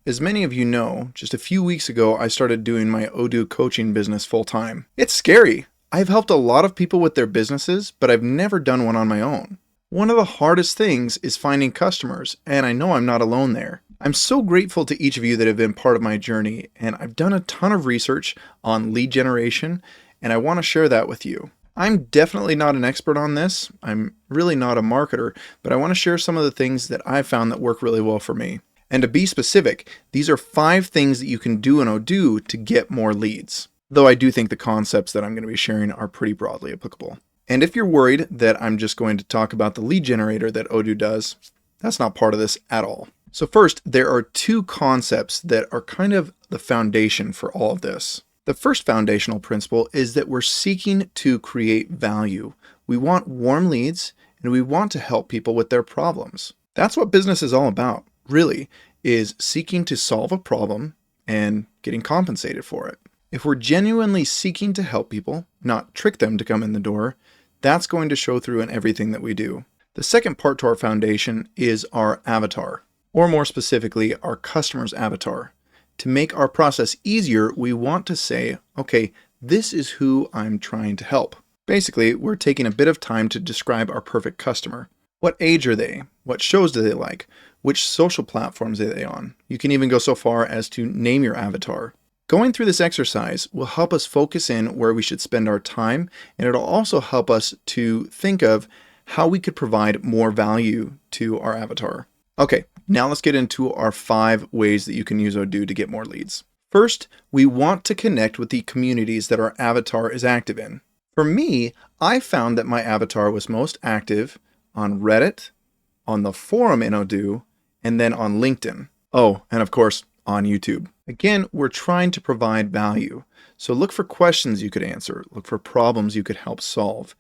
As many of you know, just a few weeks ago I started doing my ODOO coaching business full time. It's scary. I've helped a lot of people with their businesses, but I've never done one on my own. One of the hardest things is finding customers, and I know I'm not alone there. I'm so grateful to each of you that have been part of my journey, and I've done a ton of research on lead generation, and I want to share that with you. I'm definitely not an expert on this. I'm really not a marketer, but I want to share some of the things that I've found that work really well for me. And to be specific, these are 5 things that you can do in ODOO to get more leads. Though I do think the concepts that I'm going to be sharing are pretty broadly applicable. And if you're worried that I'm just going to talk about the lead generator that ODOO does, that's not part of this at all. So first, there are 2 concepts that are kind of the foundation for all of this. The first foundational principle is that we're seeking to create value. We want warm leads, and we want to help people with their problems. That's what business is all about, really, is seeking to solve a problem and getting compensated for it. If we're genuinely seeking to help people, not trick them to come in the door, that's going to show through in everything that we do. The second part to our foundation is our avatar, or more specifically, our customer's avatar. To make our process easier, we want to say, okay, this is who I'm trying to help. Basically, we're taking a bit of time to describe our perfect customer. What age are they? What shows do they like? Which social platforms are they on? You can even go so far as to name your avatar. Going through this exercise will help us focus in where we should spend our time, and it'll also help us to think of how we could provide more value to our avatar. Okay, now let's get into our 5 ways that you can use ODOO to get more leads. First, we want to connect with the communities that our avatar is active in. For me, I found that my avatar was most active on Reddit, on the forum in ODOO, and then on LinkedIn. Oh, and of course, on YouTube. Again, we're trying to provide value. So look for questions you could answer. Look for problems you could help solve.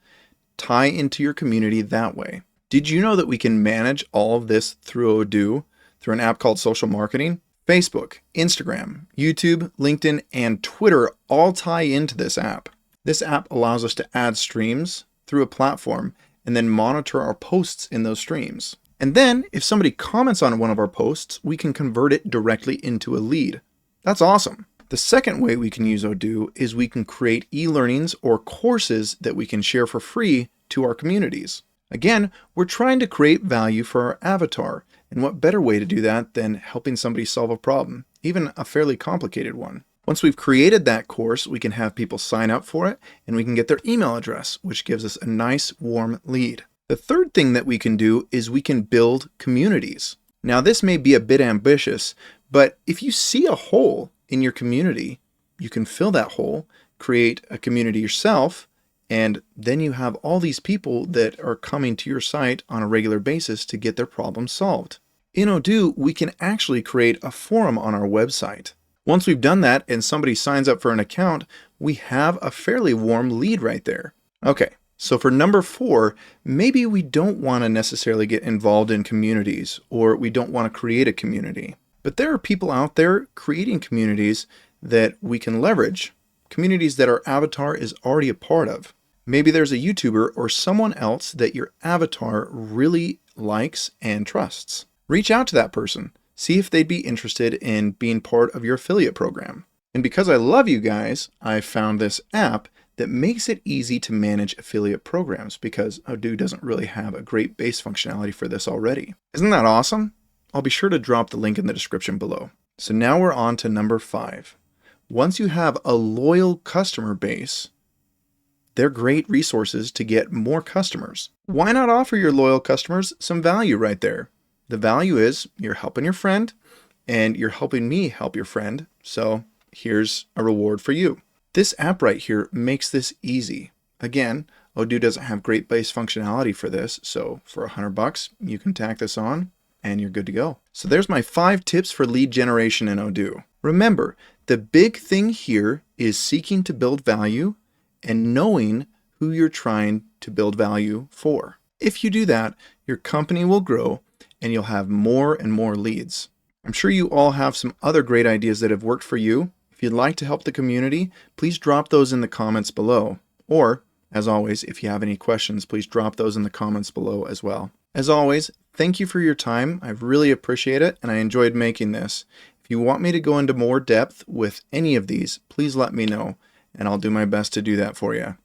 Tie into your community that way. Did you know that we can manage all of this through ODOO, through an app called Social Marketing? Facebook, Instagram, YouTube, LinkedIn, and Twitter all tie into this app. This app allows us to add streams through a platform and then monitor our posts in those streams. And then, if somebody comments on one of our posts, we can convert it directly into a lead. That's awesome. The second way we can use ODOO is we can create e-learnings or courses that we can share for free to our communities. Again, we're trying to create value for our avatar, and what better way to do that than helping somebody solve a problem, even a fairly complicated one. Once we've created that course, we can have people sign up for it, and we can get their email address, which gives us a nice warm lead. The third thing that we can do is we can build communities. Now, this may be a bit ambitious, but if you see a hole in your community, you can fill that hole, create a community yourself, and then you have all these people that are coming to your site on a regular basis to get their problems solved. In ODOO, we can actually create a forum on our website. Once we've done that and somebody signs up for an account, we have a fairly warm lead right there. Okay. So for number 4, maybe we don't want to necessarily get involved in communities, or we don't want to create a community. But there are people out there creating communities that we can leverage, communities that our avatar is already a part of. Maybe there's a YouTuber or someone else that your avatar really likes and trusts. Reach out to that person. See if they'd be interested in being part of your affiliate program. And because I love you guys, I found this app that makes it easy to manage affiliate programs because ODOO doesn't really have a great base functionality for this already. Isn't that awesome? I'll be sure to drop the link in the description below. So now we're on to number 5. Once you have a loyal customer base, they're great resources to get more customers. Why not offer your loyal customers some value right there? The value is you're helping your friend and you're helping me help your friend. So here's a reward for you. This app right here makes this easy. Again, ODOO doesn't have great base functionality for this, so for $100, you can tack this on and you're good to go. So there's my 5 tips for lead generation in ODOO. Remember, the big thing here is seeking to build value and knowing who you're trying to build value for. If you do that, your company will grow and you'll have more and more leads. I'm sure you all have some other great ideas that have worked for you. If you'd like to help the community, please drop those in the comments below. Or, as always, if you have any questions, please drop those in the comments below as well. As always, thank you for your time. I really appreciate it, and I enjoyed making this. If you want me to go into more depth with any of these, please let me know, and I'll do my best to do that for you.